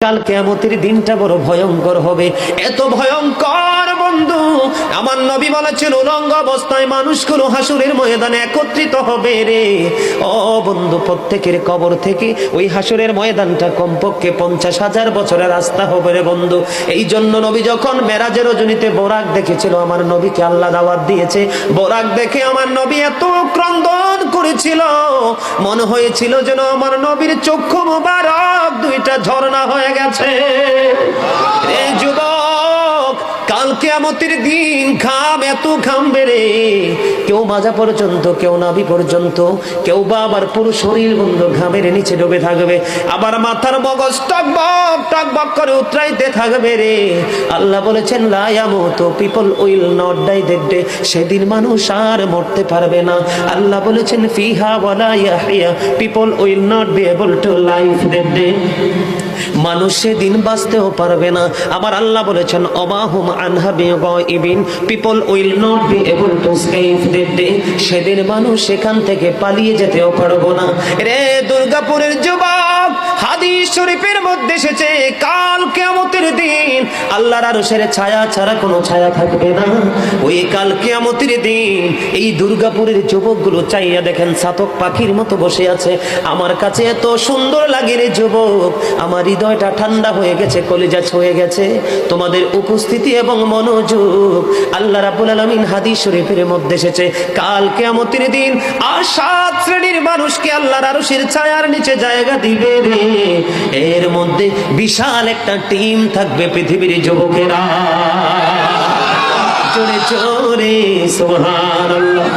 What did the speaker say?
কাল কিয়ামতের দিনটা বড় ভয়ঙ্কর হবে, এত ভয়ঙ্কর বন্ধু। আমার নবী বলেছেন উলঙ্গ অবস্থায় মানুষগুলো হাসুরের ময়দানে একত্রিত হবে রে। ও বন্ধু, প্রত্যেকের কবর থেকে ওই হাসুরের ময়দানটা কমপক্ষে 50,000 বছরের রাস্তা হবে রে বন্ধু। এই জন্য নবী যখন মেরাজের রজনীতে বোরাক দেখেছিল, আমার নবীকে আল্লাহ দাওয়াত দিয়েছে, বোরাক দেখে আমার নবী এত ক্রন্দন করেছিল, মনে হয়েছিল যেন আমার নবীর চক্ষু মুবারক দুইটা ঝর্ণা হয়ে গেছে। এই যুবক, কাল কিয়ামতের দিন ঘাম এত ঘামবে রে, কেউ মাজা পর্যন্ত, কেউ নাভি পর্যন্ত, কেউ বা আবার পুরো শরীর বন্ধ ঘামের নিচে ডুবে থাকবে, আবার মাথার মগজ টকবক টকবক করে উতরাইতে থাকবে রে। আল্লাহ বলেছেন লা ইয়ামুতু, people will not die that day, সেদিন মানুষ আর মরতে পারবে না। আল্লাহ বলেছেন ফিহা ওয়ালা ইয়াহইয়া, people will not be able to live that day, মানুষ সেদিন বাঁচতেও পারবে না। আবার আল্লাহ বলেছেন অমাহুম আনহা বিগাইবিন, people will not be able to escape that day, সেদিন মানুষ সেখান থেকে পালিয়ে যেতেও পারবো না রে। দুর্গাপুরের যুবক, হাদিস শরীফের মধ্যে এসেছে কাল কিয়ামতের দিন আল্লাহর আরশের ছায়া ছাড়া কোনো ছায়া থাকবে না। ওই কাল কিয়ামতের দিন এই দুর্গাপুরের যুবকগুলো চাইয়া দেখেন চাতক পাখির মতো বসে আছে। আমার কাছে এত সুন্দর লাগে রে যুবক, আমার হৃদয়টা ঠান্ডা হয়ে গেছে, কলিজা ছুঁয়ে গেছে তোমাদের উপস্থিতি এবং মনোযোগ। আল্লাহ রাব্বুল আলামিন হাদিস শরীফের মধ্যে এসেছে কাল কিয়ামতের দিন আর 7 শ্রেণীর মানুষকে আল্লাহর আরশের ছায়ার নিচে জায়গা দিবে রে। এর মধ্যে বিশাল একটা টিম থাকবে পৃথিবীর যুবকেরা। জোরে জোরে সুবহানাল্লাহ।